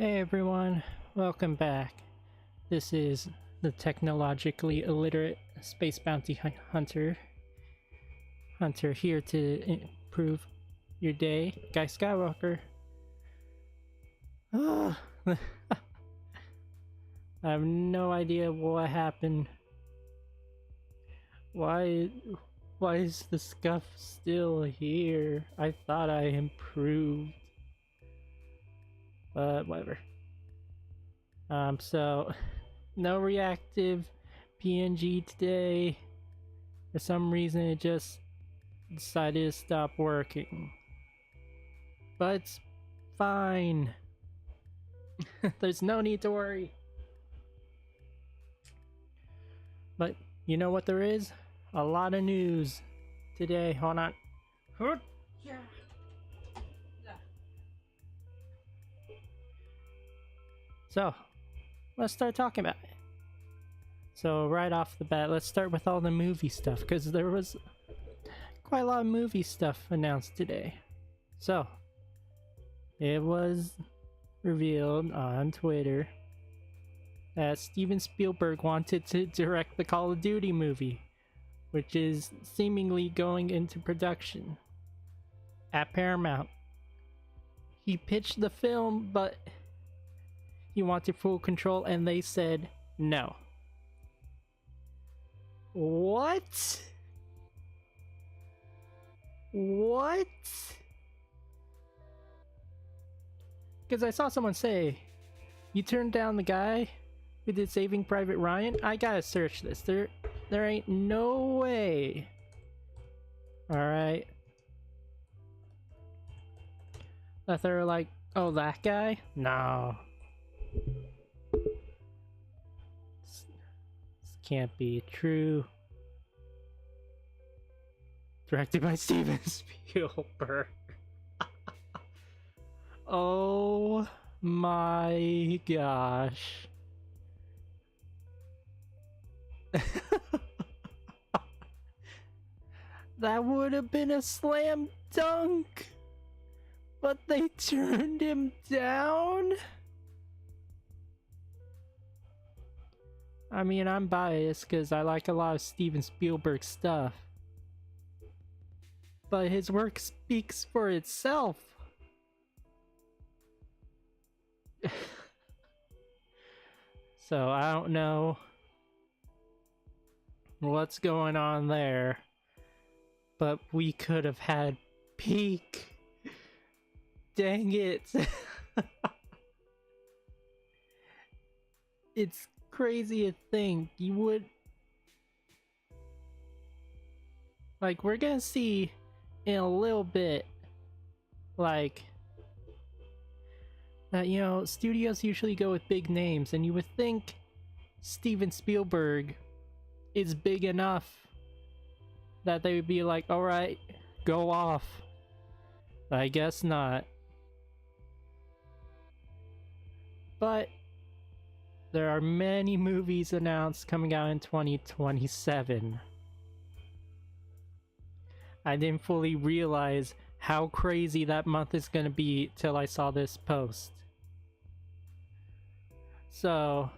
Hey everyone, welcome back. This is the technologically illiterate space bounty hunter here to improve your day, Guy Skywalker. I have no idea what happened. Why is the scuff still here? I thought I improved. But whatever. So no reactive PNG today. For some reason it just decided to stop working. But it's fine. There's no need to worry. But you know what there is? A lot of news today. Hold on. So, let's start talking about it. So, right off the bat, let's start with all the movie stuff, because there was quite a lot of movie stuff announced today. So, it was revealed on Twitter that Steven Spielberg wanted to direct the Call of Duty movie, which is seemingly going into production at Paramount. He pitched the film, but he wanted full control, and they said no. What? What? Because I saw someone say, you turned down the guy who did Saving Private Ryan? I gotta search this. There ain't no way. Alright. That they're like, oh, that guy? No. This can't be true. Directed by Steven Spielberg. Oh my gosh. That would have been a slam dunk, but they turned him down? I mean, I'm biased because I like a lot of Steven Spielberg stuff, but his work speaks for itself. So I don't know what's going on there, but we could have had peak. Dang it. It's crazy to think you would, like, we're gonna see in a little bit, like, that, you know, studios usually go with big names, and you would think Steven Spielberg is big enough that they would be like, alright, go off. But I guess not. But there are many movies announced coming out in 2027. I didn't fully realize how crazy that month is gonna be till I saw this post. So,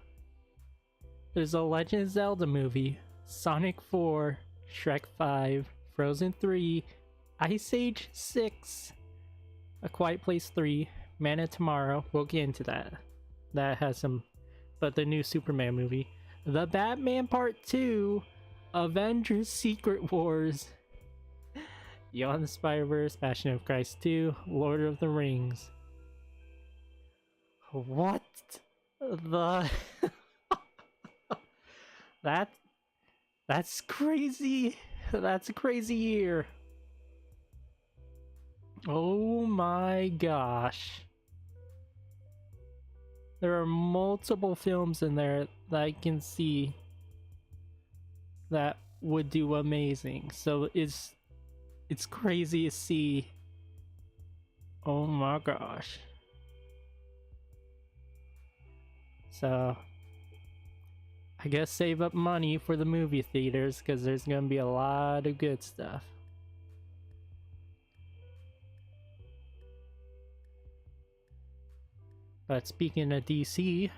there's a Legend of Zelda movie, Sonic 4, Shrek 5, Frozen 3, Ice Age 6, A Quiet Place 3, Man of Tomorrow, we'll get into that. That has some, but the new Superman movie, The Batman Part 2, Avengers Secret Wars, Beyond the Spider-Verse, Passion of Christ 2, Lord of the Rings. What the... That's crazy. That's a crazy year. Oh my gosh. There are multiple films in there that I can see that would do amazing. So it's crazy to see. Oh my gosh. So I guess save up money for the movie theaters, because there's gonna be a lot of good stuff. But speaking of DC,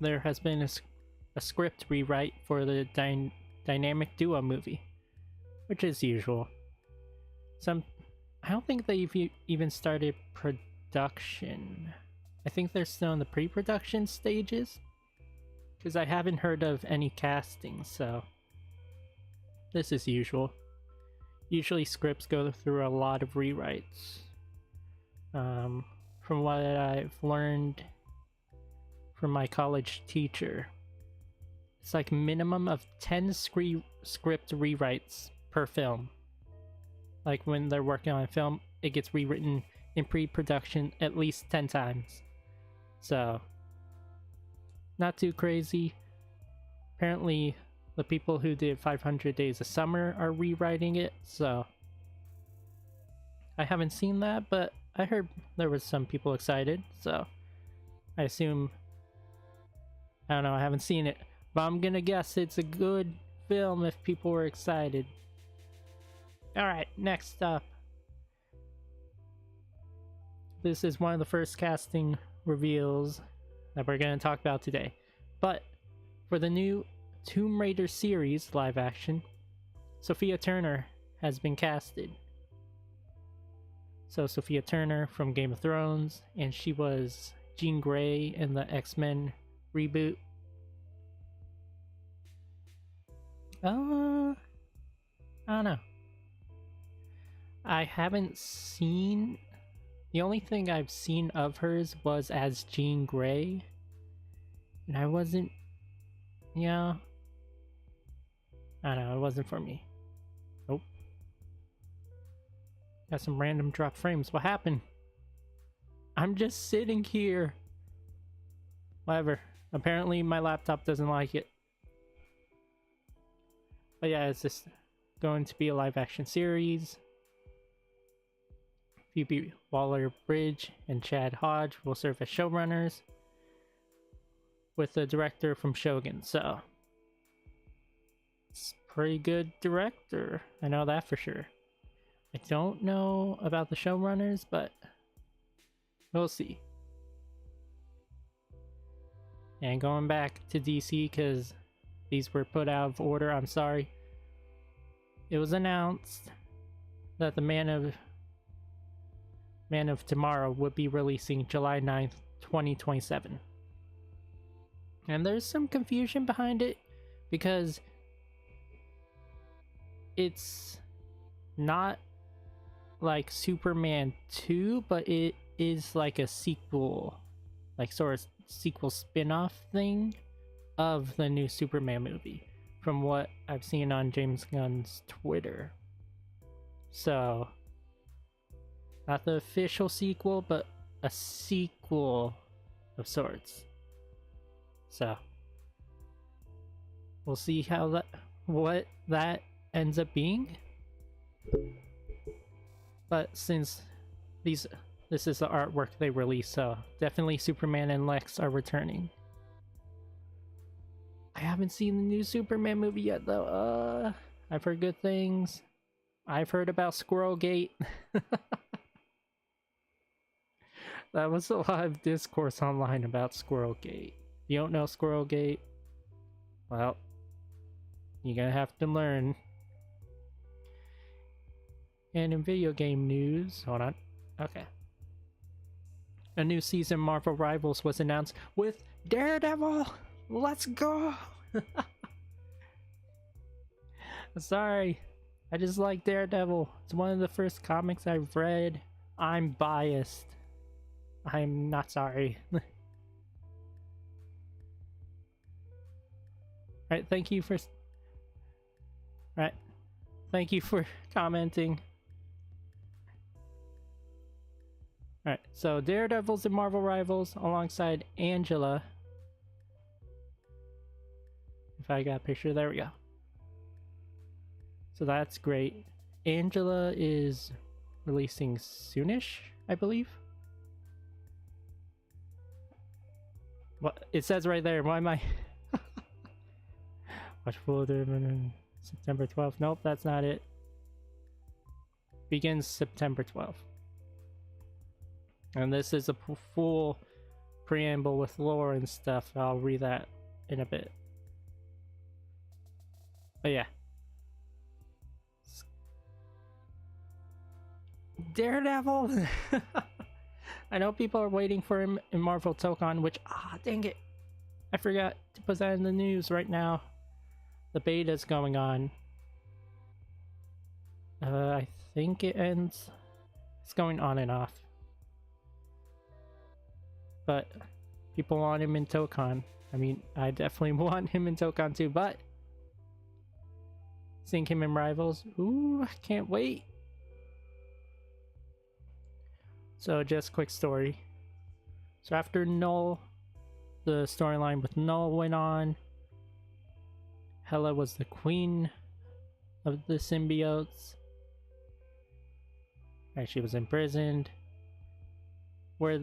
there has been a script rewrite for the Dynamic Duo movie, which is usual. I don't think they've even started production. I think they're still in the pre-production stages, because I haven't heard of any casting, so this is usual. Usually scripts go through a lot of rewrites. From what I've learned from my college teacher, it's like minimum of 10 script rewrites per film. Like when they're working on a film, it gets rewritten in pre-production at least 10 times. So, not too crazy. Apparently, the people who did 500 Days of Summer are rewriting it, so I haven't seen that, but I heard there was some people excited, so I assume, I don't know, I haven't seen it, but I'm gonna guess it's a good film if people were excited. Alright, next up. This is one of the first casting reveals that we're going to talk about today. But for the new Tomb Raider series live action, Sophia Turner has been casted. So Sophia Turner from Game of Thrones, and she was Jean Grey in the X-Men reboot. I don't know. I haven't seen... The only thing I've seen of hers was as Jean Grey. And I wasn't... Yeah. I don't know, it wasn't for me. Nope. Got some random drop frames. What happened? I'm just sitting here. Whatever. Apparently my laptop doesn't like it. But yeah, it's just going to be a live action series. Phoebe Waller-Bridge and Chad Hodge will serve as showrunners, with the director from Shogun, so it's a pretty good director. I know that for sure. I don't know about the showrunners, but we'll see. And going back to DC, because these were put out of order, I'm sorry. It was announced that the Man of Tomorrow would be releasing July 9th, 2027. And there's some confusion behind it, because it's not like Superman 2, but it is like a sequel, like sort of sequel spin-off thing of the new Superman movie, from what I've seen on James Gunn's Twitter. So, not the official sequel, but a sequel of sorts. So, we'll see how what that ends up being. But since this is the artwork they released, so definitely Superman and Lex are returning. I haven't seen the new Superman movie yet, though. I've heard good things. I've heard about Squirrel Gate. That was a lot of discourse online about Squirrel Gate. If you don't know Squirrel Gate, well, you're gonna have to learn. And in video game news, hold on. Okay. A new season of Marvel Rivals was announced with Daredevil! Let's go! Sorry, I just like Daredevil. It's one of the first comics I've read. I'm biased. I'm not sorry. Alright, thank you for... Alright, thank you for commenting. Alright, so Daredevil's in Marvel Rivals alongside Angela. If I got a picture, there we go. So that's great. Angela is releasing soonish, I believe. What it says right there. Why am I watch full September 12th? Nope, that's not it. Begins September 12th. And this is a full preamble with lore and stuff. I'll read that in a bit. But yeah. Daredevil! I know people are waiting for him in Marvel Tokon, which, dang it. I forgot to put that in the news right now. The beta's going on. I think it ends. It's going on and off. But people want him in Tokon. I mean, I definitely want him in Tokon too, but seeing him in Rivals, ooh, I can't wait. So just quick story. So after Null, the storyline with Null went on. Hela was the queen of the symbiotes. Right, she was imprisoned. Where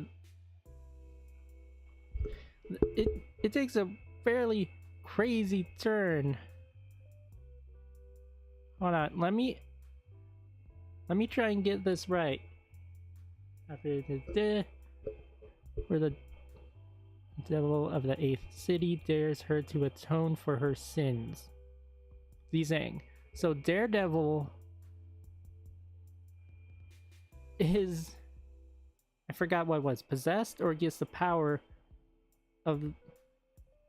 it takes a fairly crazy turn. Hold on, let me try and get this right. After where the devil of the 8th city dares her to atone for her sins. Zhang. So Daredevil is, I forgot what it was, possessed or gets the power of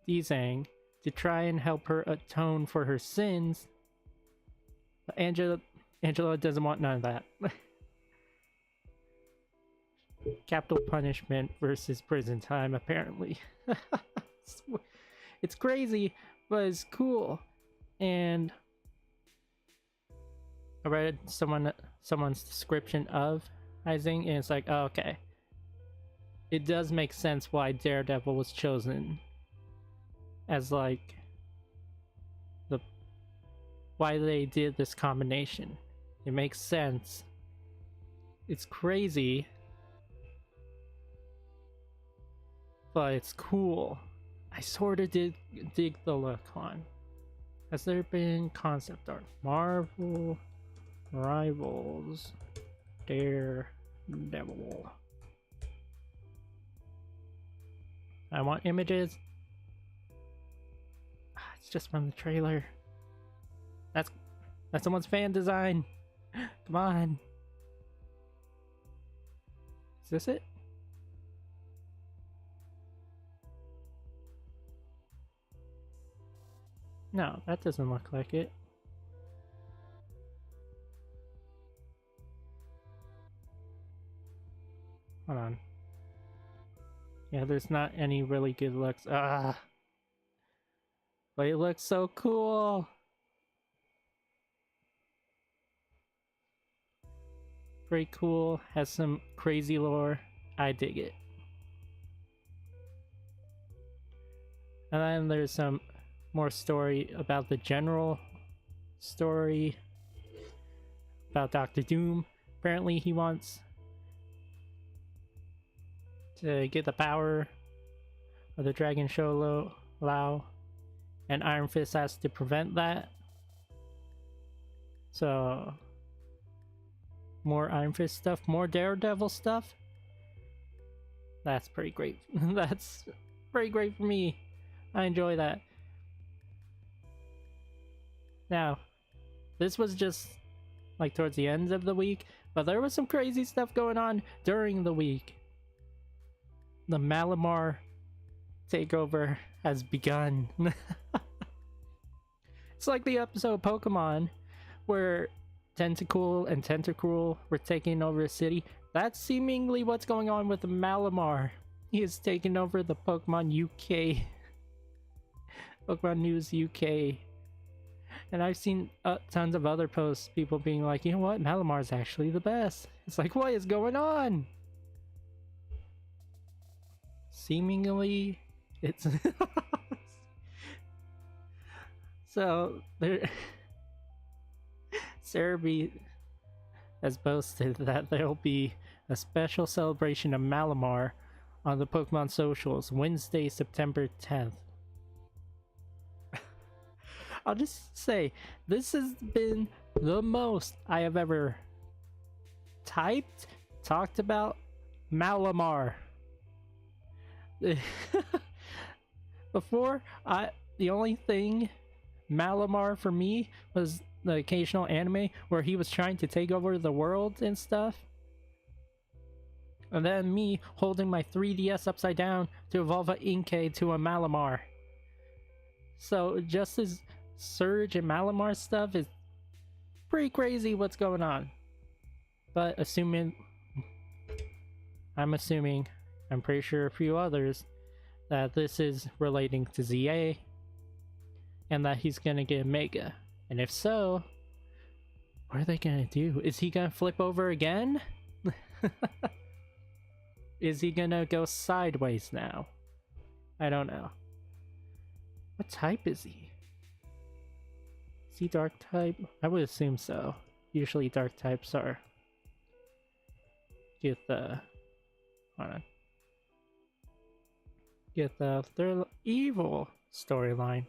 Zhang to try and help her atone for her sins. But Angela doesn't want none of that. Capital punishment versus prison time, apparently. It's crazy, but it's cool. And I read someone's description of Zhang, and it's like, oh, okay. It does make sense why Daredevil was chosen as like why they did this combination. It makes sense. It's crazy, but it's cool. I sort of dig the look on. Has there been concept art? Marvel Rivals Daredevil. I want images. It's just from the trailer. That's someone's fan design. Come on. Is this it? No, that doesn't look like it. Hold on. Yeah, there's not any really good looks. But it looks so cool. Pretty cool. Has some crazy lore. I dig it. And then there's some more story about the general story about Doctor Doom. Apparently he wants to get the power of the Dragon Show Lao, and Iron Fist has to prevent that. So more Iron Fist stuff, more Daredevil stuff. That's pretty great. That's pretty great for me. I enjoy that. Now, this was just like towards the end of the week, but there was some crazy stuff going on during the week. The Malamar takeover has begun. It's like the episode Pokemon where Tentacool and Tentacruel were taking over a city. That's seemingly what's going on with the Malamar. He is taking over the Pokemon UK. Pokemon News UK. And I've seen tons of other posts, people being like, you know what, Malamar's actually the best. It's like, what is going on? Seemingly, it's... So, there... Cerebi has boasted that there'll be a special celebration of Malamar on the Pokemon socials Wednesday, September 10th. I'll just say, this has been the most I have ever typed, talked about Malamar. Before, the only thing Malamar for me was the occasional anime where he was trying to take over the world and stuff. And then me holding my 3DS upside down to evolve a Inkay to a Malamar. So just as Surge and Malamar stuff is pretty crazy what's going on. But I'm pretty sure a few others, that this is relating to ZA and that he's gonna get Mega. And if so, what are they gonna do? Is he gonna flip over again? Is he gonna go sideways now? I don't know. What type is he? Is he dark type? I would assume so. Usually dark types are... Get the... Hold on. Get the evil storyline.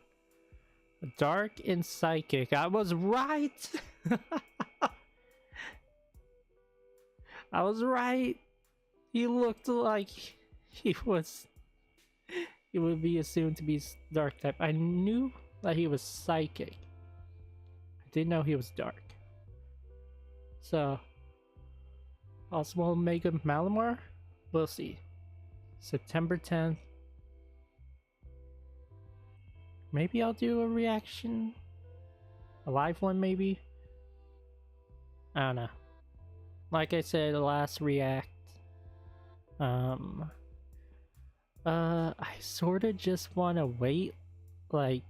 Dark and psychic. I was right! I was right! He looked like he would be assumed to be dark type. I knew that he was psychic. I didn't know he was dark. So, possible Mega Malamar? We'll see. September 10th. Maybe I'll do a reaction. A live one, maybe? I don't know. Like I said, the last react. I sorta just wanna wait like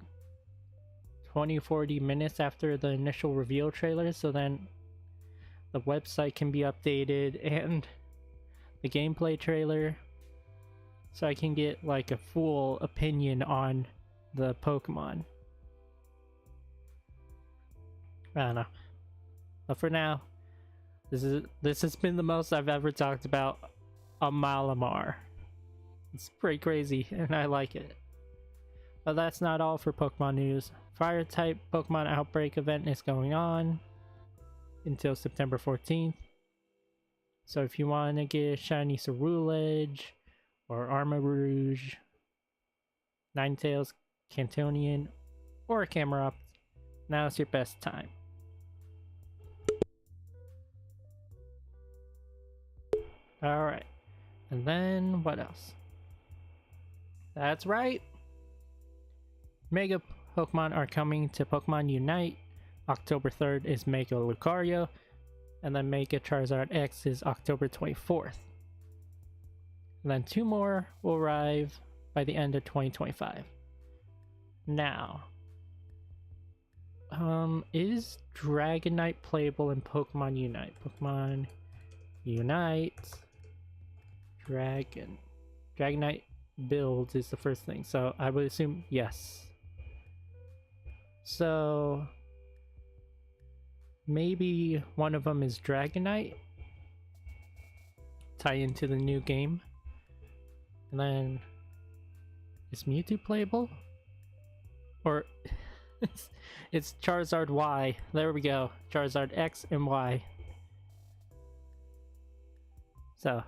20-40 minutes after the initial reveal trailer, so then the website can be updated and the gameplay trailer, so I can get like a full opinion on the Pokemon. I don't know. But for now, this has been the most I've ever talked about a Malamar. It's pretty crazy, and I like it. But that's not all for Pokemon news. Fire-type Pokemon Outbreak event is going on until September 14th. So if you want to get Shiny Cerulege, or Armarouge, Ninetales, Cantonian, or Camerupt, now's your best time. Alright. And then, what else? That's right! Mega Pokemon are coming to Pokemon Unite. October 3rd is Mega Lucario, and then Mega Charizard X is October 24th. And then 2 more will arrive by the end of 2025. Now, is Dragonite playable in Pokemon Unite? Pokemon Unite... Dragonite build is the first thing, so I would assume yes. So maybe one of them is Dragonite, tie into the new game. And then is Mewtwo playable? Or it's Charizard Y. There we go. Charizard X and Y. So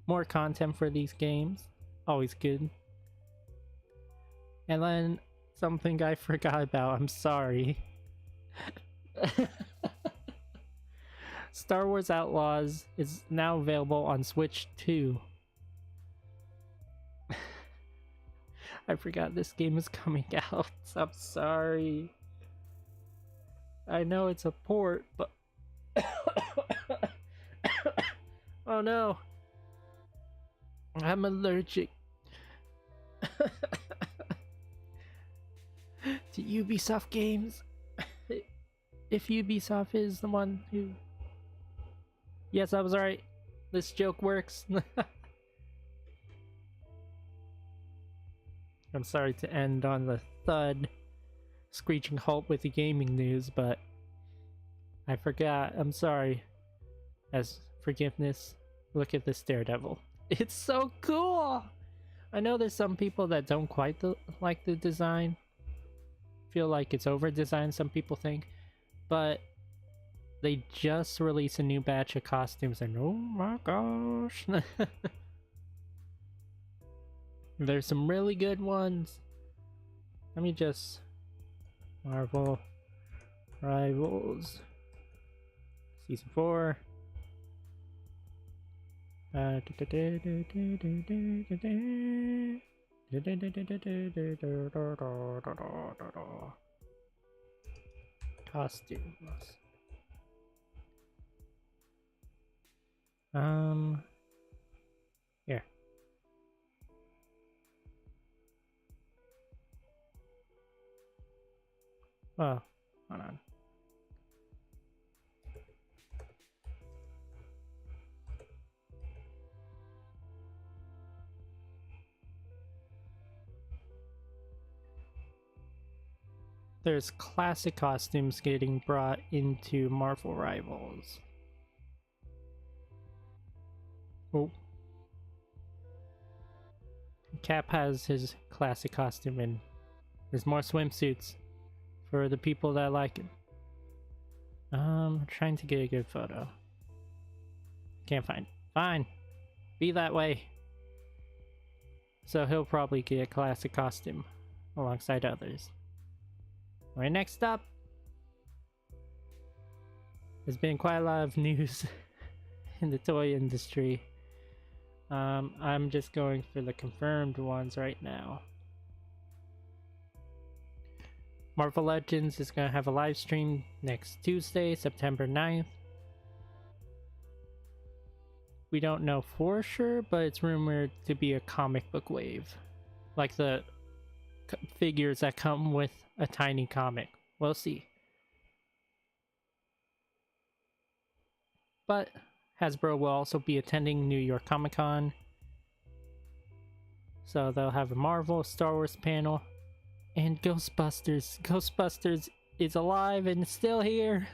more content for these games. Always good. And then something I forgot about. I'm sorry. Star Wars Outlaws is now available on Switch 2. I forgot this game is coming out. I'm sorry. I know it's a port, but... Oh no. I'm allergic to Ubisoft games. If Ubisoft is the one who... Yes, I was right. This joke works. I'm sorry to end on the thud, screeching halt with the gaming news, but I forgot. I'm sorry. As forgiveness, look at this Daredevil. It's so cool! I know there's some people that don't quite like the design. Feel like it's over-designed, some people think. But They just released a new batch of costumes, and oh my gosh. There's some really good ones. Let me just... Marvel Rivals Season 4. Costumes. Here. Well, hold on. There's classic costumes getting brought into Marvel Rivals. Oh. Cap has his classic costume, and there's more swimsuits for the people that like it. Trying to get a good photo. Can't find it. Fine. Be that way. So he'll probably get a classic costume alongside others. Alright, next up. There's been quite a lot of news in the toy industry. I'm just going for the confirmed ones right now. Marvel Legends is going to have a live stream next Tuesday, September 9th. We don't know for sure, but it's rumored to be a comic book wave. Like the figures that come with a tiny comic. We'll see. But Hasbro will also be attending New York Comic Con. So they'll have a Marvel, Star Wars panel, and Ghostbusters. Ghostbusters is alive and still here.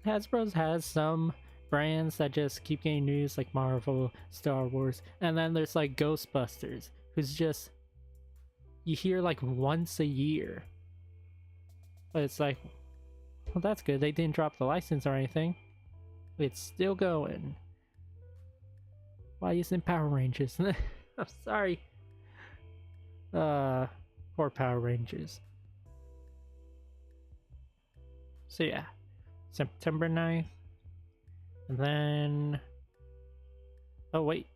Hasbro has some brands that just keep getting news, like Marvel, Star Wars, and then there's like Ghostbusters, who's just, you hear like once a year. But it's like, well, that's good. They didn't drop the license or anything. It's still going. Why isn't Power Rangers? I'm sorry. Poor Power Rangers. So yeah, September 9th. And then... Oh, wait.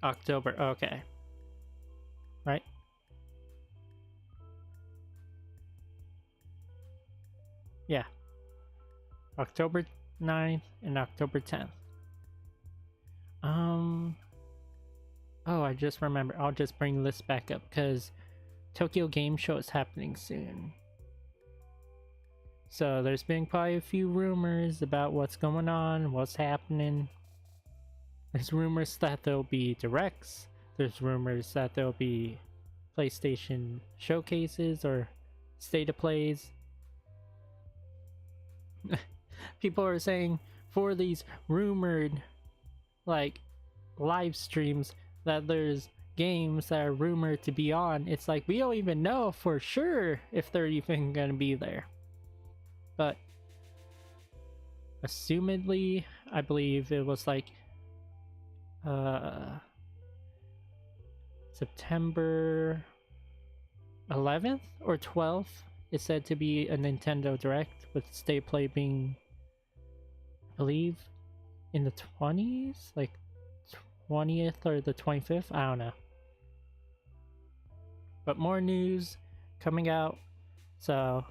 October, okay. Right? Yeah. October 9th and October 10th. Oh, I just remember. I'll just bring this back up because Tokyo Game Show is happening soon. So there's been quite a few rumors about what's going on, what's happening. There's rumors that there'll be directs. There's rumors that there'll be PlayStation showcases or state of plays. People are saying for these rumored like live streams that there's games that are rumored to be on. It's like we don't even know for sure if they're even gonna be there. But assumedly, I believe it was like September 11th or 12th is said to be a Nintendo Direct, with State Play being, I believe, in the 20s, like 20th or the 25th, I don't know. But more news coming out, so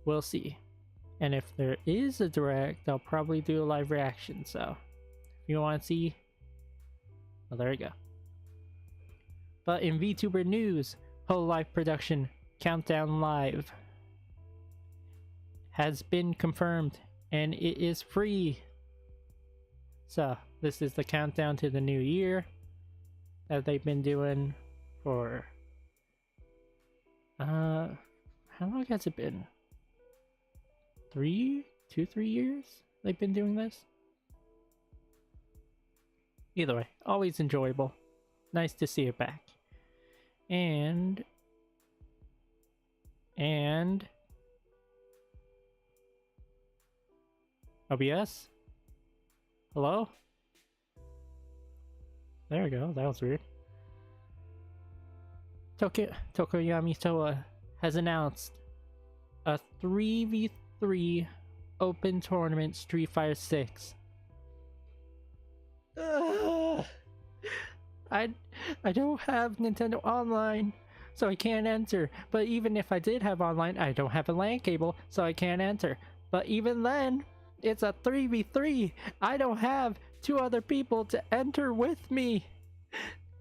we'll see. And if there is a Direct, I'll probably do a live reaction, so if you want to see, well, there you go. But in VTuber news, Hololive production Countdown Live has been confirmed, and it is free. So this is the countdown to the new year that they've been doing for how long has it been? 3 years they've been doing this. Either way, always enjoyable. Nice to see it back. And OBS? Hello? There we go, that was weird. Tokoyami Toa has announced a 3v3 open tournament Street Fighter 6. I don't have Nintendo Online, so I can't enter. But even if I did have online, I don't have a LAN cable, so I can't enter. But even then, it's a 3v3. I don't have 2 other people to enter with me.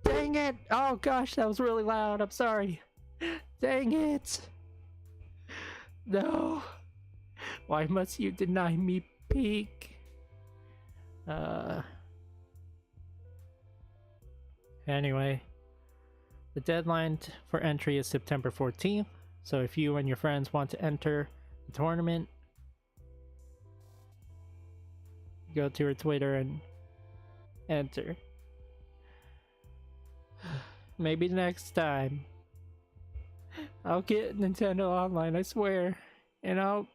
Dang it! Oh gosh, that was really loud. I'm sorry. Dang it! No. Why must you deny me peek? Anyway, the deadline for entry is September 14th. So if you and your friends want to enter the tournament, go to her Twitter and enter. Maybe next time I'll get Nintendo Online, I swear, and I'll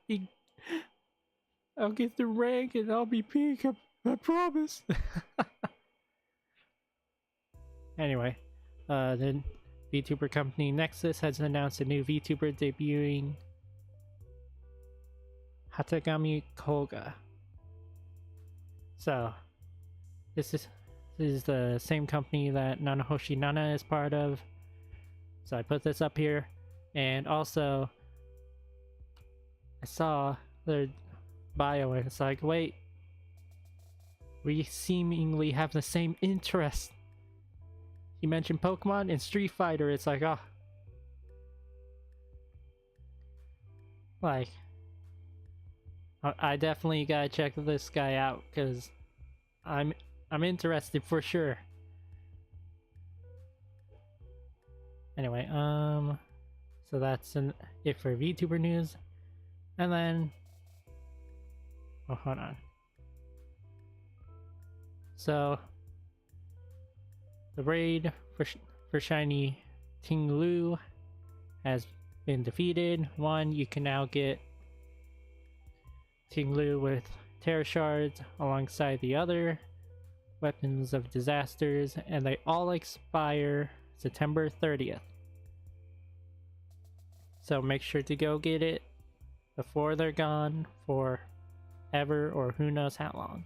get the rank and I'll be peak, I promise. Anyway, the VTuber company Nexus has announced a new VTuber debuting, Hatagami Koga. So, this is the same company that Nanahoshi Nana is part of. So I put this up here, and also I saw their bio and it's like, wait, we seemingly have the same interest. You mentioned Pokemon and Street Fighter, it's like, oh. Like, I definitely gotta check this guy out, because I'm interested for sure. Anyway, so that's it for VTuber news. And then, oh, hold on. So, the raid for Shiny Ting Lu has been defeated. You can now get Ting Lu with Terra Shards alongside the other Weapons of Disasters, and they all expire September 30th. So make sure to go get it before they're gone for ever or who knows how long.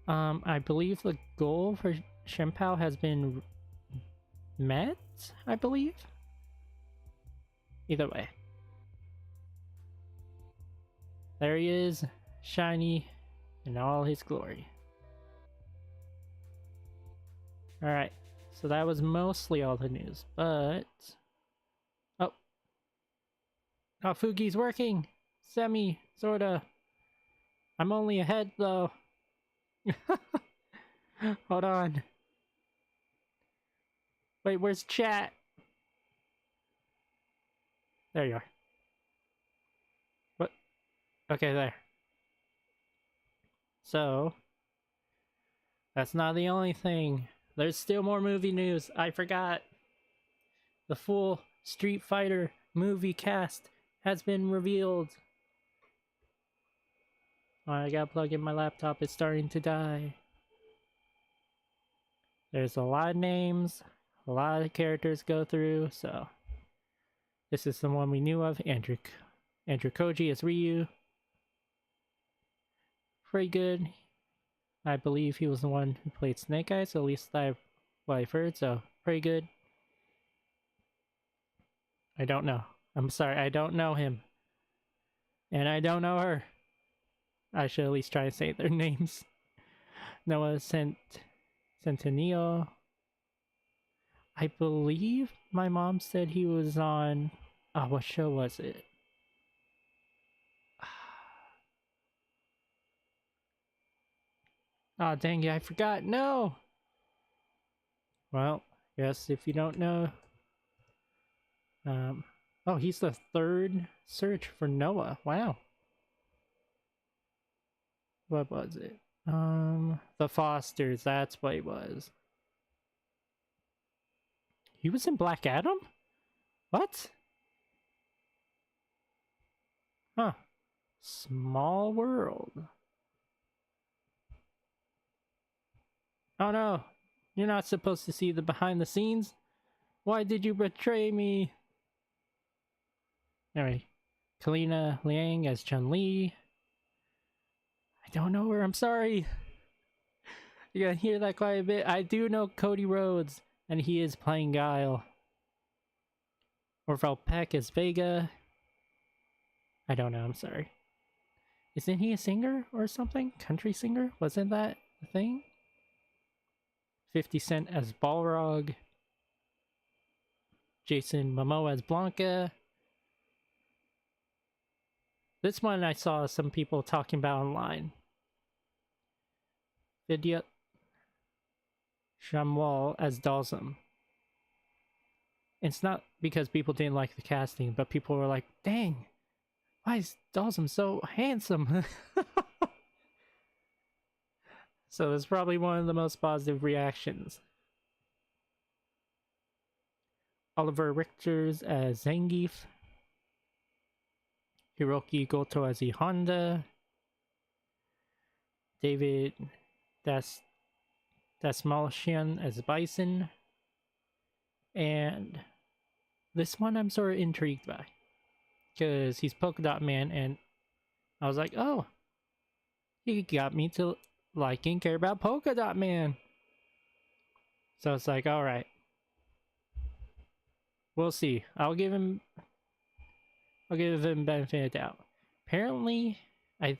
I believe the goal for Shenpao has been met, I believe. Either way. There he is, shiny in all his glory. Alright, so that was mostly all the news, but... Oh, Fugi's working! Semi, sorta. I'm only ahead, though. Hold on. Wait, where's chat? There you are. What? Okay, there. So, that's not the only thing. There's still more movie news. I forgot. The full Street Fighter movie cast has been revealed. I gotta plug in my laptop. It's starting to die. There's a lot of names, a lot of characters go through, so this is the one we knew of. Andrew Koji as Ryu. Pretty good. I believe he was the one who played Snake Eyes, so at least what I've heard, so pretty good. I don't know. I'm sorry, I don't know him. And I don't know her. I should at least try to say their names. Noah Centennial. I believe my mom said he was on... Oh, what show was it? Oh, dang it, I forgot. No! Well, yes, if you don't know... Oh, he's the third search for Noah. Wow. What was it? The Fosters, that's what it was. He was in Black Adam? What? Huh. Small world. Oh no. You're not supposed to see the behind the scenes? Why did you betray me? Anyway. Kalina Liang as Chun-Li. I don't know her, I'm sorry. You're gonna hear that quite a bit. I do know Cody Rhodes, and he is playing Guile. Orville Peck as Vega. I don't know, I'm sorry. Isn't he a singer or something? Country singer? Wasn't that a thing? 50 Cent as Balrog. Jason Momoa as Blanca. This one I saw some people talking about online. Vidya Shamwal as Dalsum. It's not because people didn't like the casting, but people were like, dang, why is Dalsum so handsome? So it's probably one of the most positive reactions. Oliver Richters as Zangief. Hiroki Goto as E Honda. David Dasmalchian as Bison. And this one I'm sort of intrigued by. Because he's Polka Dot Man, and I was like, oh, he got me to like and care about Polka Dot Man. So it's like, alright. We'll see. I'll give him benefit of doubt. Apparently, I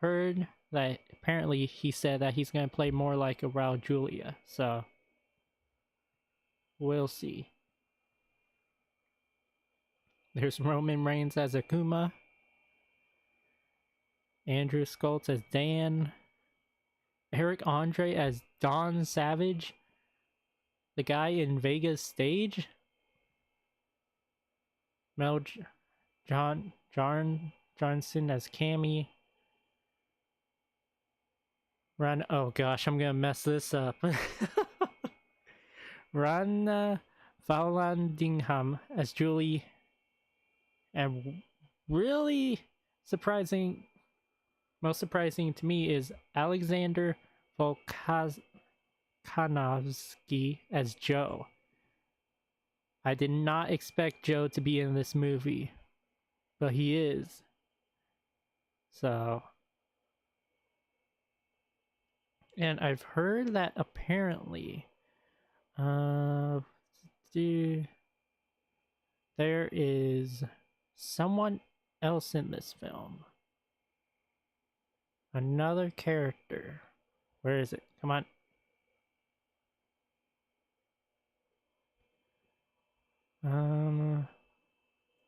heard that he said that he's gonna play more like a Raul Julia, so we'll see. There's Roman Reigns as Akuma. Andrew Schultz as Dan. Eric Andre as Don Savage. The guy in Vegas Stage. Mel Johnson as Cammy. Oh gosh, I'm gonna mess this up. Rana Vallandingham as Julie. And really most surprising to me is Alexander Volkanovsky as Joe. I did not expect Joe to be in this movie, but he is. So, and I've heard that apparently, there is someone else in this film. Another character. Where is it? Come on.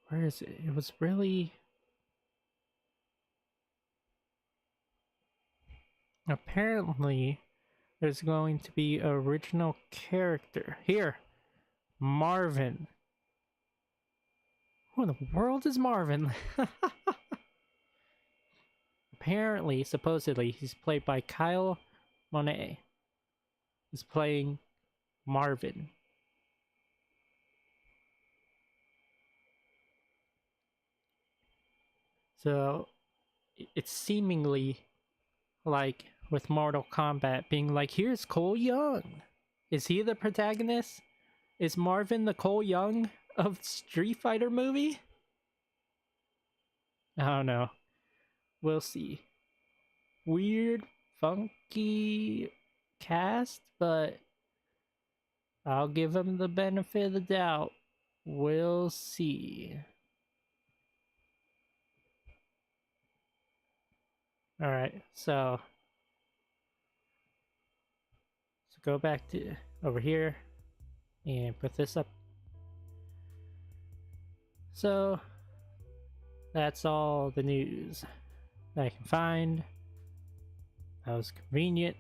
Where is it? It was really... Apparently, there's going to be an original character. Here! Marvin. Who in the world is Marvin? Apparently, supposedly, he's played by Kyle Monet. He's playing Marvin. So, it's seemingly like with Mortal Kombat being like, here's Cole Young. Is he the protagonist? Is Marvin the Cole Young of Street Fighter movie? I don't know. We'll see. Weird, funky cast, but I'll give him the benefit of the doubt. We'll see. Alright, so go back to over here and put this up. So that's all the news that I can find. That was convenient.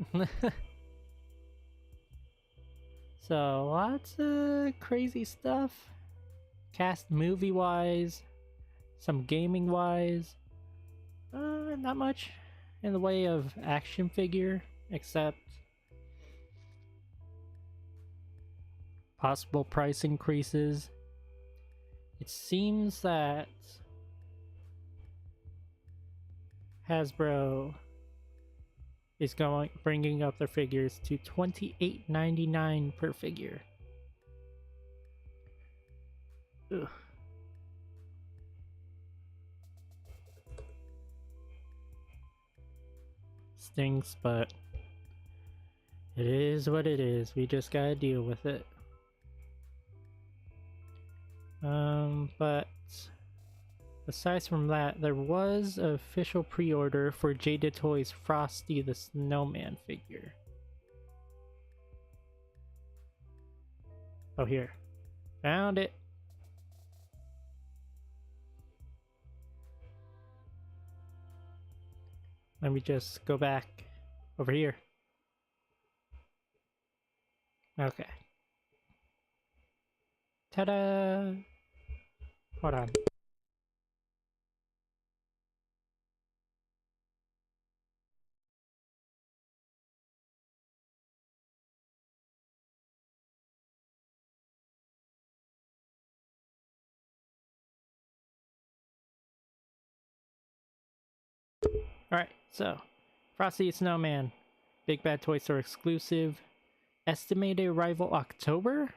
So lots of crazy stuff. Cast movie wise, some gaming wise. Not much in the way of action figure, except possible price increases. It seems that Hasbro is bringing up their figures to $28.99 per figure. Ugh. Stinks, but it is what it is. We just gotta deal with it. But aside from that, there was an official pre-order for Jada Toys' Frosty the Snowman figure. Oh, here. Found it! Let me just go back over here. Okay. Ta-da! Hold on. Alright, so Frosty Snowman, Big Bad Toy Store exclusive. Estimated arrival October?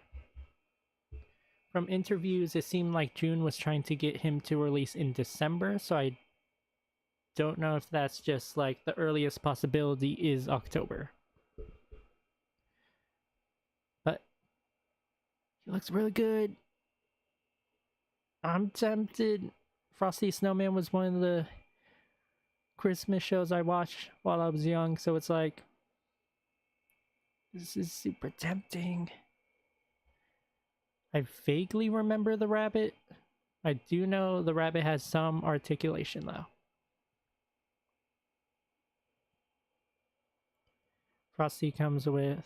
From interviews, it seemed like June was trying to get him to release in December, so I don't know if that's just like the earliest possibility is October. But he looks really good. I'm tempted. Frosty Snowman was one of the Christmas shows I watched while I was young, so it's like, this is super tempting. I vaguely remember the rabbit. I do know the rabbit has some articulation though. Frosty comes with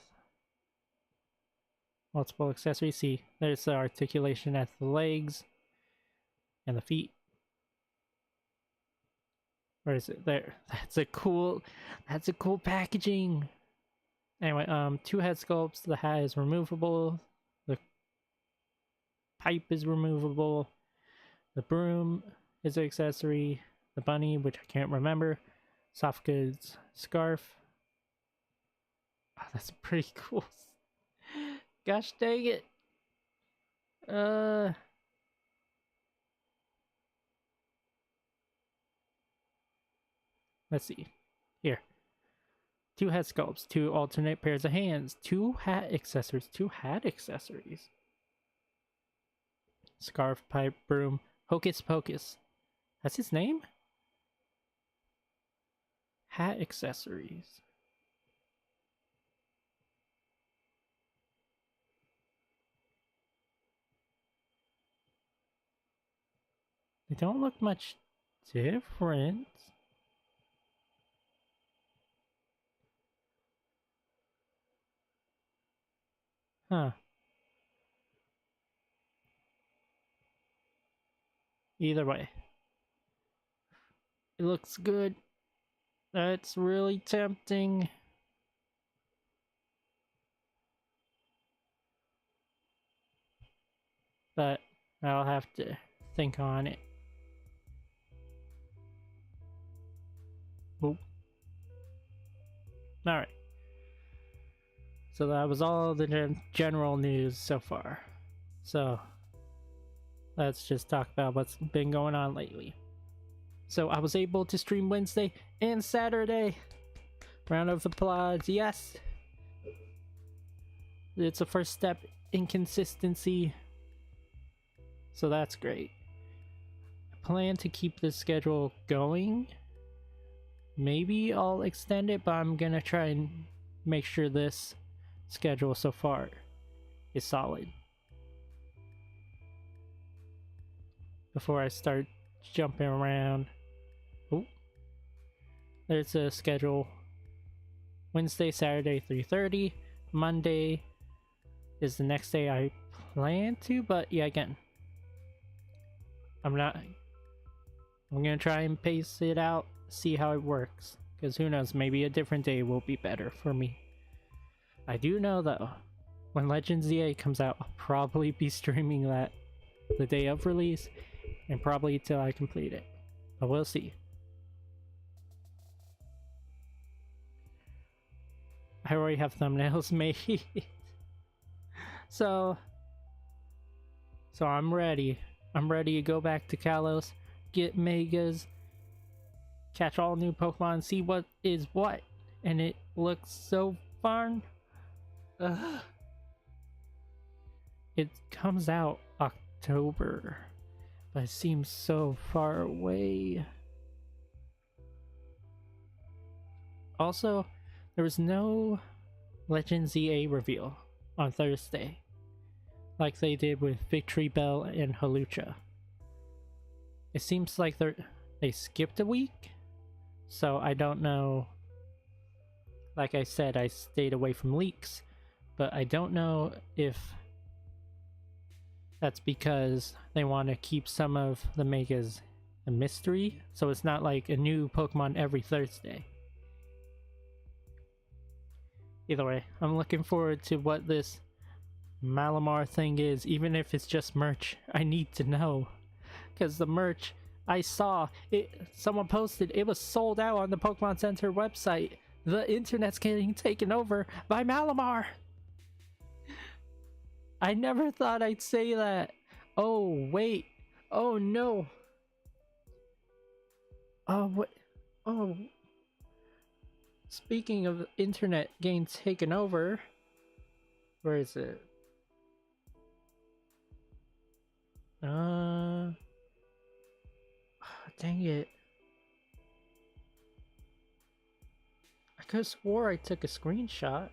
multiple accessories. See, there's the articulation at the legs and the feet. Where is it? There. That's a cool packaging. Anyway, 2 head sculpts. The hat is removable. The pipe is removable. The broom is an accessory. The bunny, which I can't remember. Soft goods scarf. Oh, that's pretty cool. Gosh dang it. Let's see. Here. 2 head sculpts, 2 alternate pairs of hands, 2 hat accessories, 2 hat accessories. Scarf, pipe, broom, hocus pocus. That's his name? Hat accessories. They don't look much different. Huh. Either way. It looks good. That's really tempting. But I'll have to think on it. Oop. Alright. So that was all the general news so far. So let's just talk about what's been going on lately. So I was able to stream Wednesday and Saturday. Round of applause, yes! It's a first step in consistency. So that's great. I plan to keep this schedule going. Maybe I'll extend it, but I'm gonna try and make sure this schedule so far is solid before I start jumping around. Oh, there's a schedule. Wednesday, Saturday, 3:30. Monday is the next day I plan to, but yeah, again, I'm gonna try and pace it out, see how it works, because who knows, maybe a different day will be better for me. I do know though, when Legends EA comes out, I'll probably be streaming that the day of release, and probably till I complete it. But we'll see. I already have thumbnails made. So I'm ready. I'm ready to go back to Kalos, get Megas, catch all new Pokemon, see what is what. And it looks so fun. Ugh. It comes out October, but it seems so far away. Also, there was no Legends EA reveal on Thursday, like they did with Victory Bell and Halucha. It seems like they skipped a week, so I don't know. Like I said, I stayed away from leaks, but I don't know if that's because they want to keep some of the Megas a mystery, so it's not like a new Pokemon every Thursday. Either way, I'm looking forward to what this Malamar thing is, even if it's just merch. I need to know, because the merch I saw, someone posted, it was sold out on the Pokemon Center website. The internet's getting taken over by Malamar. I never thought I'd say that. Oh, wait. Oh, no. Oh, what? Oh. Speaking of internet getting taken over, where is it? Dang it. I could have swore I took a screenshot.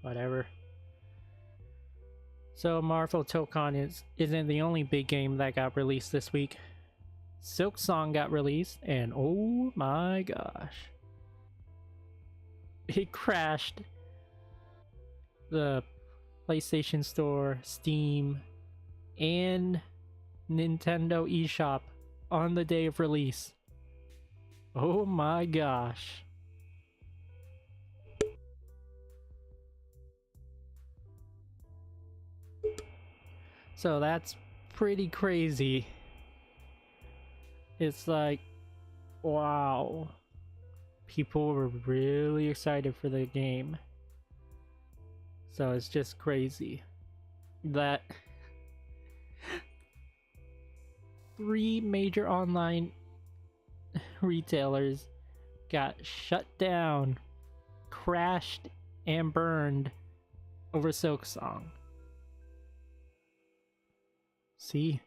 Whatever. So Marvel Tokon isn't the only big game that got released this week. Silk Song got released, and oh my gosh, it crashed the PlayStation Store, Steam, and Nintendo eShop on the day of release. Oh my gosh. So that's pretty crazy. It's like, wow. People were really excited for the game. So it's just crazy that 3 major online retailers got shut down, crashed, and burned over Silk Song. See?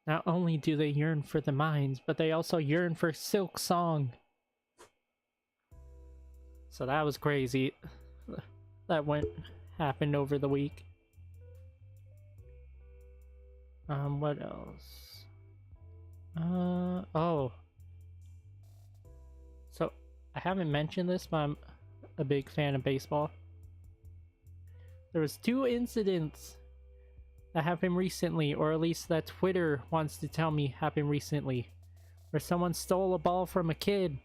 Not only do they yearn for the mines, but they also yearn for Silk Song. So that was crazy. That happened over the week. What else? Oh. So, I haven't mentioned this, but I'm a big fan of baseball. There was 2 incidents that happened recently, or at least that Twitter wants to tell me happened recently, where someone stole a ball from a kid.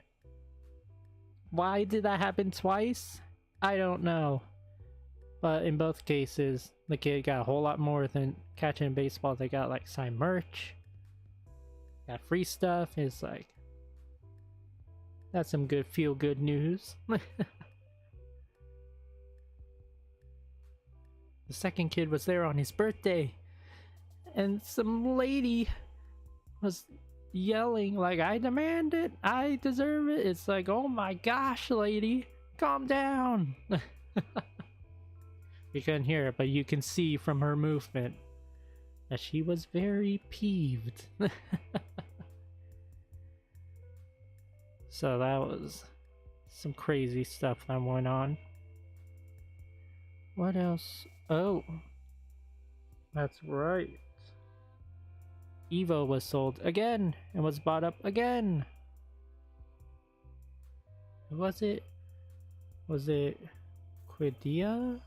Why did that happen twice? I don't know. But in both cases, the kid got a whole lot more than catching a baseball. They got like signed merch, got free stuff. It's like, that's some good feel-good news. The second kid was there on his birthday, and some lady was yelling like, I demand it, I deserve it. It's like, oh my gosh, lady, calm down. You couldn't hear it, but you can see from her movement that she was very peeved. So that was some crazy stuff that went on. What else? Oh, that's right. Evo was sold again and was bought up again. Who was it? Was it Quidia?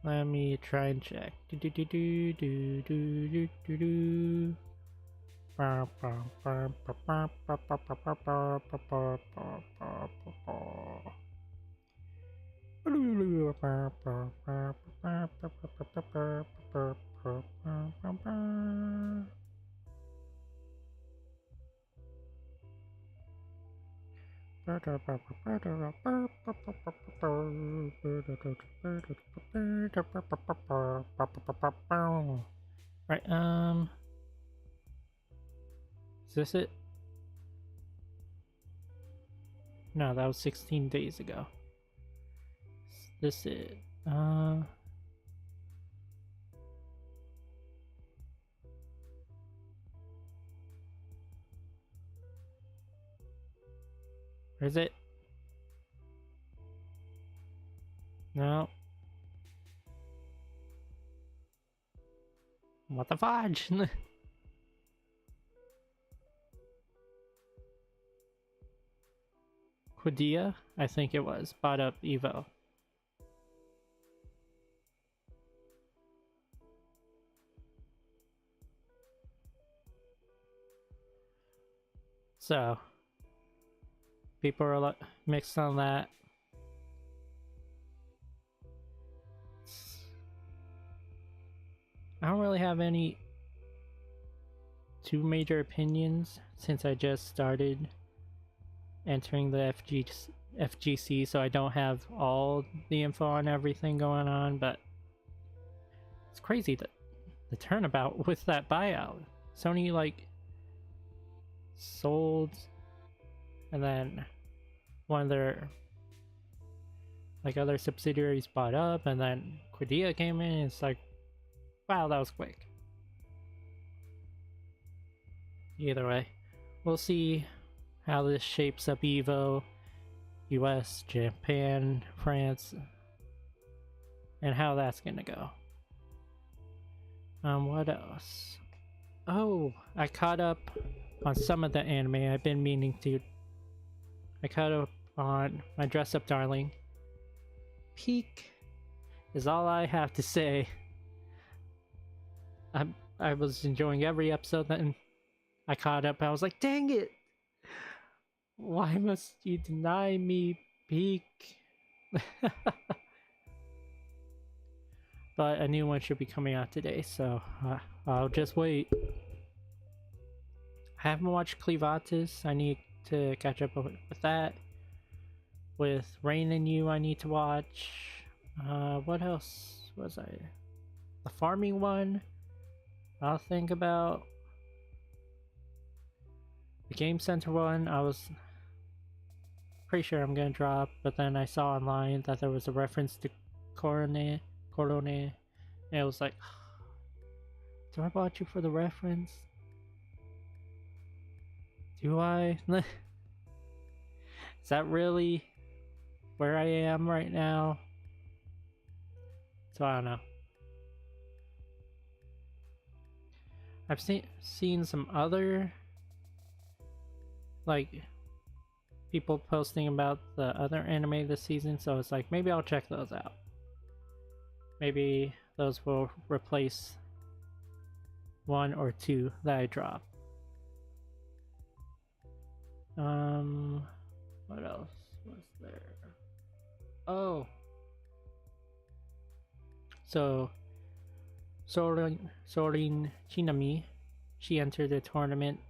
Let me try and check. Right, is this it? No, that was 16 days ago. Is this it? Where is it? No. What the fudge? Quadia, I think it was, bought up Evo. So, people are a lot mixed on that. I don't really have any two major opinions since I just started entering the FGC, so I don't have all the info on everything going on, but it's crazy that the turnabout with that buyout. Sony like sold, and then one of their like other subsidiaries bought up, and then Quadia came in. It's like, wow, that was quick. Either way, we'll see how this shapes up Evo, US, Japan, France, and how that's gonna go. What else? Oh, I caught up on some of the anime I've been meaning to. I caught up on my Dress Up Darling. Peak is all I have to say. I was enjoying every episode, then I caught up. I was like, dang it! Why must you deny me Peak? But a new one should be coming out today, so I'll just wait. I haven't watched Cleavatis. I need to catch up with that. With Rain and You, I need to watch. What else was I? The farming one, I'll think about. The Game Center one, I was pretty sure I'm gonna drop, but then I saw online that there was a reference to Corone, and it was like, do I bought you for the reference? Do I? Is that really where I am right now? So I don't know. I've seen some other like people posting about the other anime this season, so it's like maybe I'll check those out. Maybe those will replace one or two that I drop. What else was there? Oh, so Sorin Chinami, she entered the tournament.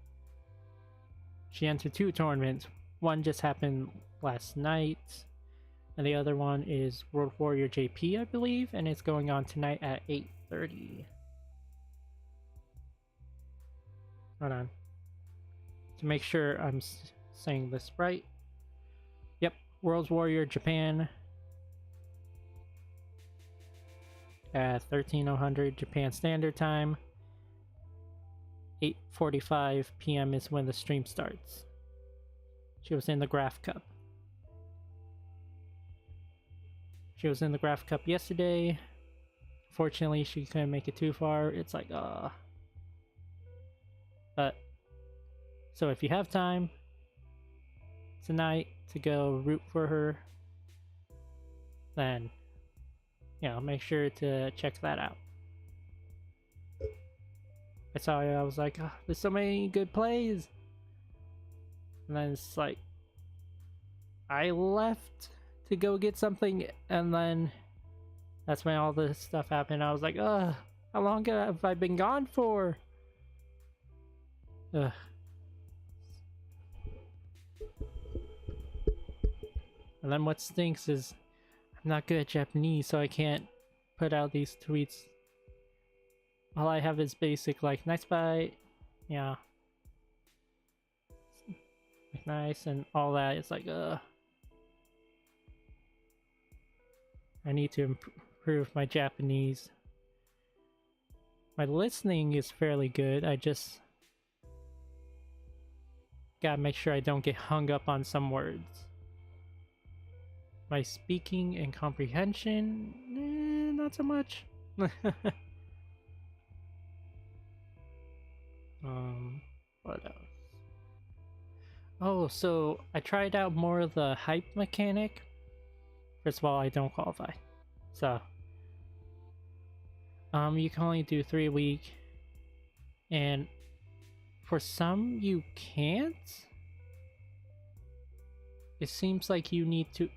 She entered two tournaments. One just happened last night, and the other one is World Warrior JP, I believe, and it's going on tonight at 8:30. Hold on. To make sure I'm saying this right. Yep, World Warrior Japan at 13:00 Japan Standard Time. 8:45 p.m. is when the stream starts. She was in the Graph Cup. She was in the Graph Cup yesterday. Fortunately, she couldn't make it too far. It's like, But, so if you have time tonight to go root for her, then, you know, make sure to check that out. I saw it, I was like, oh, there's so many good plays. And then it's like, I left to go get something, and then that's when all this stuff happened. I was like, ugh, how long have I been gone for? Ugh. And then what stinks is I'm not good at Japanese, so I can't put out these tweets. All I have is basic, like, nice bye, yeah. Like, nice, and all that. It's like, I need to improve my Japanese. My listening is fairly good, I just gotta make sure I don't get hung up on some words. My speaking and comprehension, not so much. What else? Oh, so I tried out more of the hype mechanic. First of all, I don't qualify. So, you can only do 3 a week. And for some, you can't. It seems like you need to,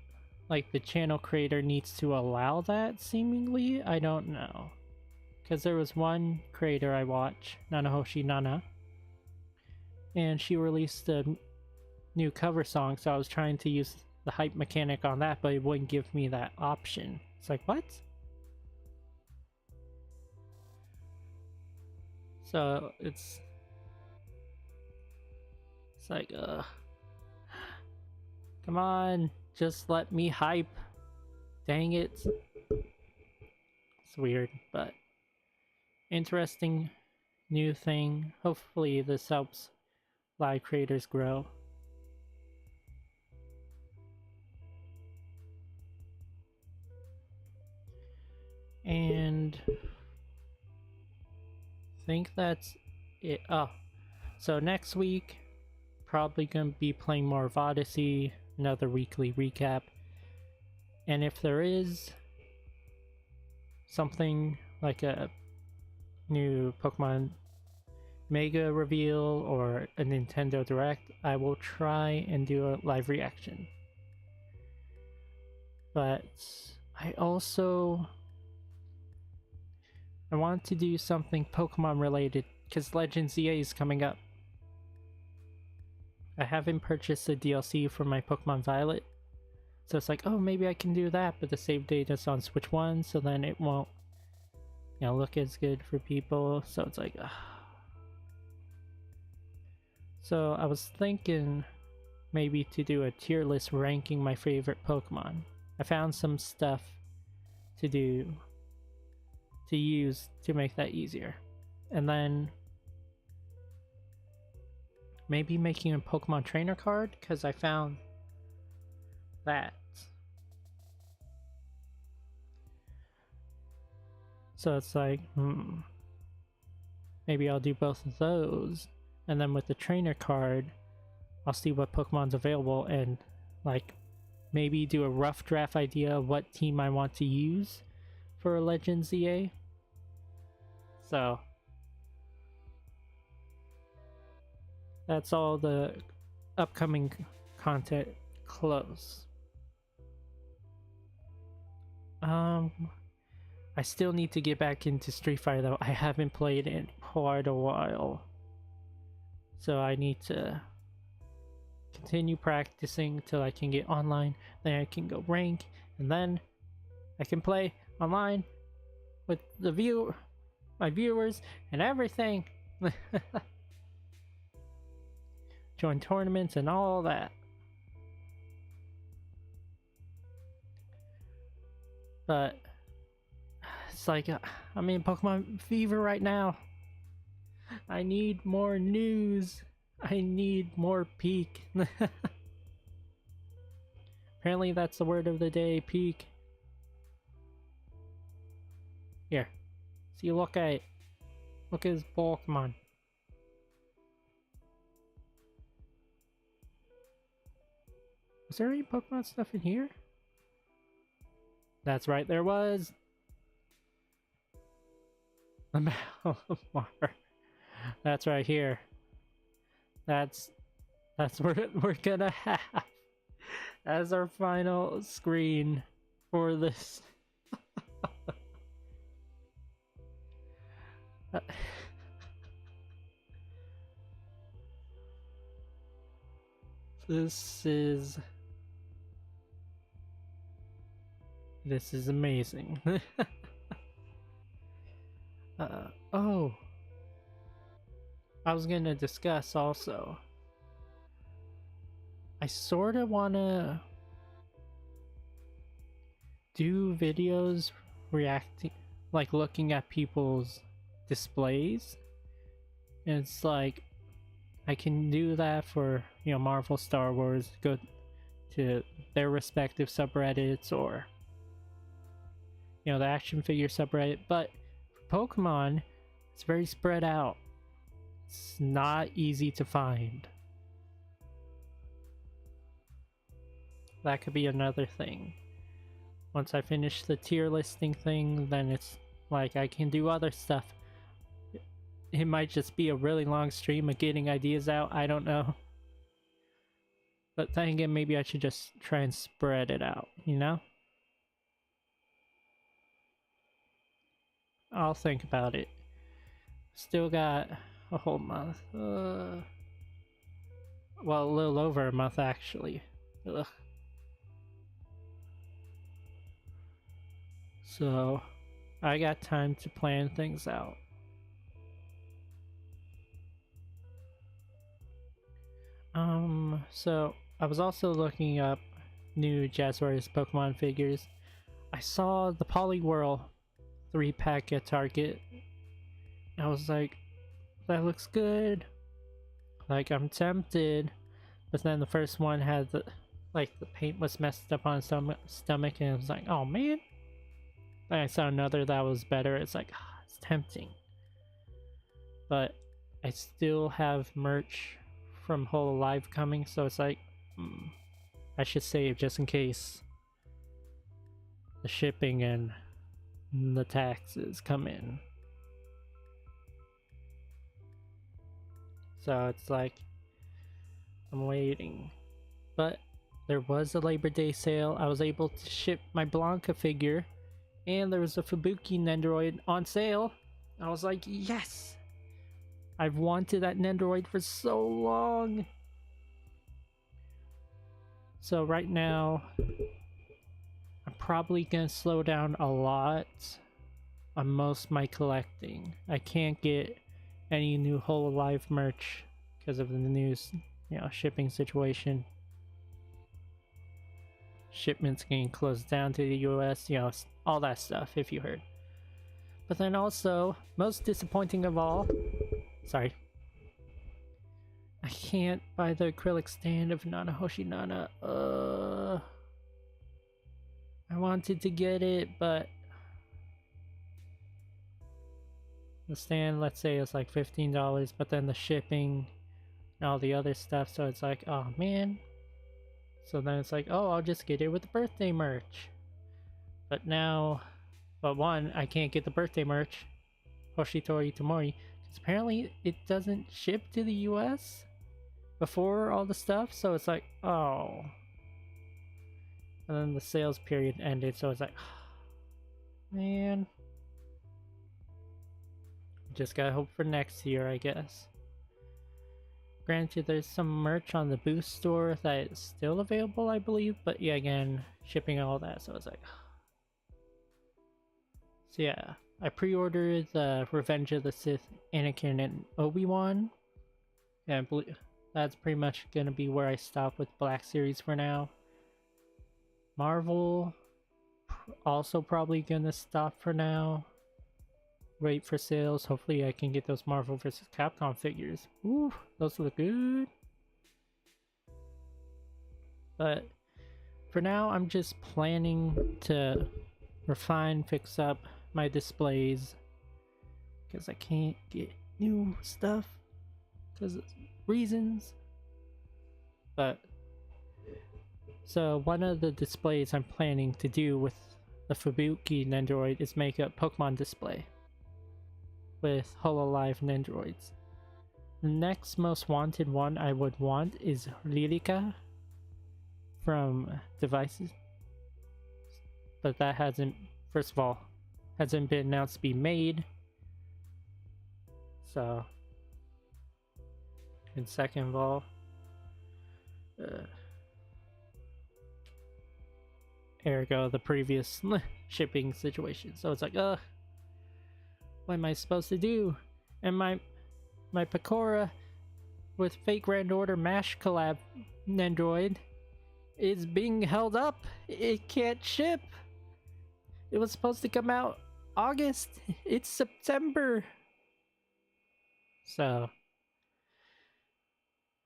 like the channel creator needs to allow that, seemingly. I don't know. Because there was one creator I watch, Nanahoshi Nana, and she released a new cover song, so I was trying to use the hype mechanic on that, but it wouldn't give me that option. It's like, what? So it's like, come on, just let me hype. Dang it. It's weird, but interesting new thing. Hopefully this helps live creators grow. And I think that's it. Oh, so next week probably gonna be playing more of Odyssey, another weekly recap. And if there is something like a new Pokemon Mega reveal or a Nintendo Direct, I will try and do a live reaction. But I want to do something Pokemon related because Legends EA is coming up. I haven't purchased the DLC for my Pokemon Violet, so it's like, oh, maybe I can do that, but the save data is on Switch 1, so then it won't, you know, look as good for people, so it's like, So I was thinking maybe to do a tier list ranking my favorite Pokemon. I found some stuff to use to make that easier. And then maybe making a Pokemon trainer card, because I found that. So it's like, maybe I'll do both of those, and then with the trainer card, I'll see what Pokemon's available and like maybe do a rough draft idea of what team I want to use for a Legends EA. So that's all the upcoming content close. I still need to get back into Street Fighter though. I haven't played in quite a while. So I need to continue practicing till I can get online, then I can go rank, and then I can play online with my viewers and everything. Join tournaments and all that. But it's like I'm in Pokemon fever right now. I need more news. I need more peak. Apparently that's the word of the day, peak. Here. See, look at it. Look at his Pokemon. Was there any Pokemon stuff in here? That's right, there was. The Malamar. That's right here. That's what we're gonna have as our final screen for this. This is amazing. Oh, I was gonna discuss also. I sorta wanna do videos reacting, like looking at people's displays. And it's like, I can do that for, you know, Marvel, Star Wars, go to their respective subreddits, or, you know, the action figure subreddit. But for Pokemon, it's very spread out. It's not easy to find. That could be another thing. Once I finish the tier listing thing, then it's like I can do other stuff. It might just be a really long stream of getting ideas out, I don't know. But then again, maybe I should just try and spread it out, you know? I'll think about it. Still got a whole month. Well, a little over a month actually. Ugh. So, I got time to plan things out. So I was also looking up new Jazzwares Pokemon figures. I saw the Poliwhirl 3-pack at Target. I was like, that looks good. Like, I'm tempted. But then the first one had the paint was messed up on his stomach, and I was like, oh man. Then I saw another that was better. It's like, it's tempting. But I still have merch from Hololive coming, so it's like, I should save just in case the shipping and the taxes come in. So it's like, I'm waiting. But there was a Labor Day sale. I was able to ship my Blanca figure, and there was a Fubuki Nendoroid on sale. I was like, yes! I've wanted that Nendoroid for so long. So right now, I'm probably gonna slow down a lot on most of my collecting. I can't get any new Hololive merch because of the news, you know, shipping situation. Shipments getting closed down to the US, you know, all that stuff, if you heard. But then also, most disappointing of all, sorry, I can't buy the acrylic stand of Nanahoshi Nana. I wanted to get it, but the stand, let's say, is like $15, but then the shipping and all the other stuff, so it's like, oh man. So then it's like, oh, I'll just get it with the birthday merch. But now, but one, I can't get the birthday merch, Hoshitori Tomori, because apparently it doesn't ship to the US before all the stuff, so it's like, oh. And then the sales period ended, so it's like, man. Just gotta hope for next year, I guess. Granted, there's some merch on the Boost store that is still available, I believe, but yeah, again, shipping and all that, so it's like... So yeah, I pre-ordered the Revenge of the Sith, Anakin, and Obi-Wan. Yeah, I believe that's pretty much gonna be where I stop with Black Series for now. Marvel, also probably gonna stop for now. Wait for sales. Hopefully I can get those Marvel vs. Capcom figures. Ooh, those look good. But for now, I'm just planning to refine, fix up my displays, because I can't get new stuff because of reasons. But so one of the displays I'm planning to do with the Fubuki Nendoroid is make a Pokemon display with Hololive Nendoroids. The next most wanted one I would want is Lyrica from Devices. But that hasn't, first of all, hasn't been announced to be made. So, and second of all, ergo the previous shipping situation. So it's like, what am I supposed to do? And my Pecora with Fate Grand Order MASH collab Nendroid is being held up. It can't ship. It was supposed to come out August. It's September. So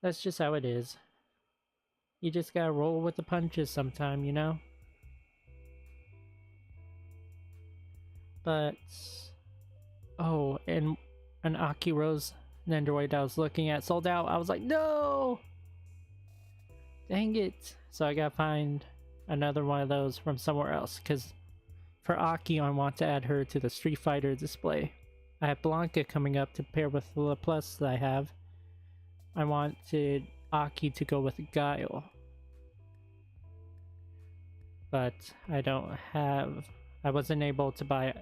that's just how it is. You just gotta roll with the punches sometime, you know? But oh, and an Akiro's Nendroid I was looking at sold out. I was like, no! Dang it. So I gotta find another one of those from somewhere else, because for Aki I want to add her to the Street Fighter display. I have Blanca coming up to pair with the Plus that I have. I wanted Aki to go with Guile. But I don't have... I wasn't able to buy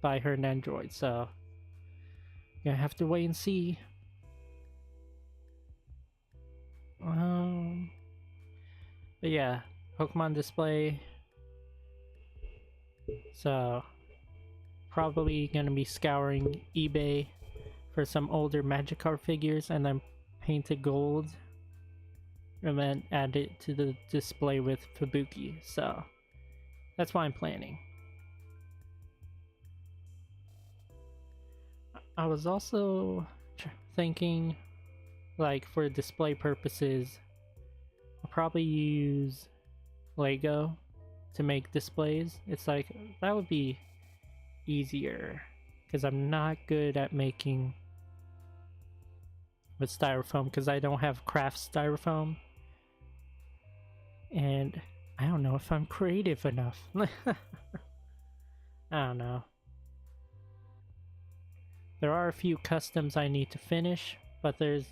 her Nendroid, so... gonna have to wait and see. But yeah, Pokemon display. So probably gonna be scouring eBay for some older Magikarp figures and then paint it gold and then add it to the display with Fubuki. So that's what I'm planning. I was also thinking, like, for display purposes, I'll probably use Lego to make displays. It's like, that would be easier, because I'm not good at making with styrofoam, because I don't have craft styrofoam. And I don't know if I'm creative enough. I don't know. There are a few customs I need to finish, but there's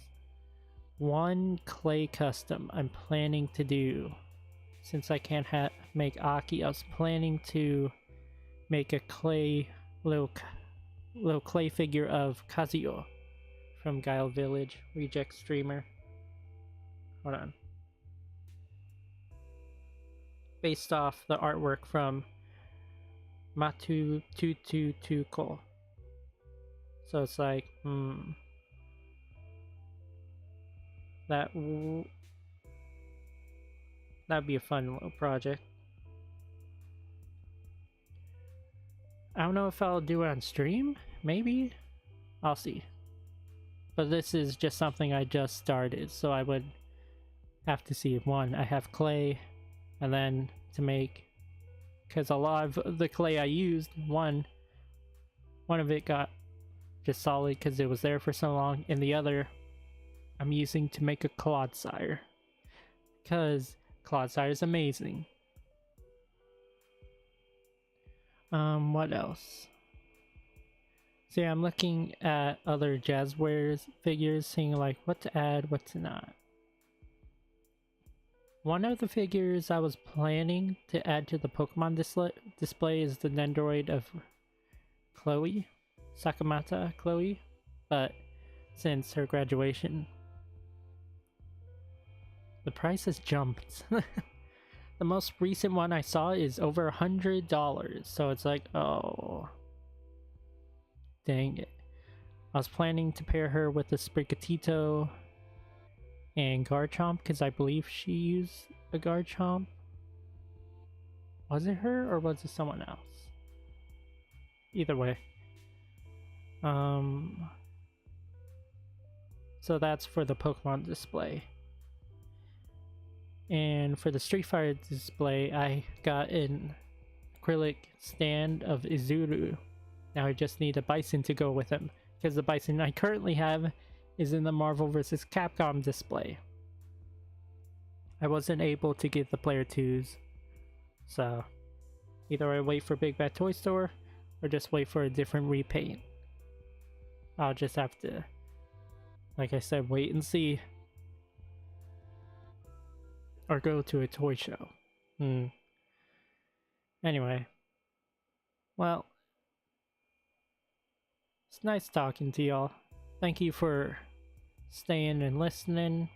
one clay custom I'm planning to do. Since I can't make Aki, I was planning to make a clay little clay figure of Kazuyo from Guile Village, reject streamer. Hold on. Based off the artwork from Matu Tututuko. So it's like, that'd be a fun little project. I don't know if I'll do it on stream, maybe? I'll see. But this is just something I just started, so I would have to see. One, I have clay, and then to make, because a lot of the clay I used, one of it got just solid because it was there for so long, and the other I'm using to make a Clodsire, because Clodsire is amazing. What else? So yeah, I'm looking at other Jazzwares figures, seeing like what to add, what to not. One of the figures I was planning to add to the Pokemon display is the Nendroid of Chloe, Sakamata Chloe, but since her graduation, the price has jumped. The most recent one I saw is over $100, so it's like, oh, dang it. I was planning to pair her with the Sprigatito and Garchomp, because I believe she used a Garchomp. Was it her or was it someone else? Either way. So that's for the Pokemon display. And for the Street Fighter display, I got an acrylic stand of Izuru. Now I just need a Bison to go with him, because the Bison I currently have is in the Marvel vs. Capcom display. I wasn't able to get the player 2s, so either I wait for Big Bad Toy Store or just wait for a different repaint. I'll just have to Like I said, wait and see. Or go to a toy show. Anyway. Well, it's nice talking to y'all. Thank you for staying and listening.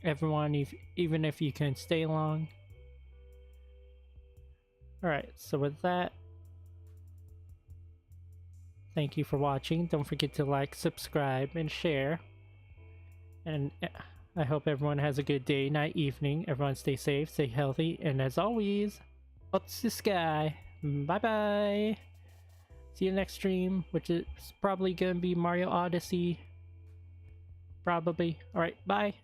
Everyone, even if you couldn't stay long. Alright, so with that, thank you for watching. Don't forget to like, subscribe, and share. And I hope everyone has a good day, night, evening. Everyone stay safe, stay healthy, and as always, up to the sky. Bye bye. See you next stream, which is probably gonna be Mario Odyssey. Probably. Alright, bye.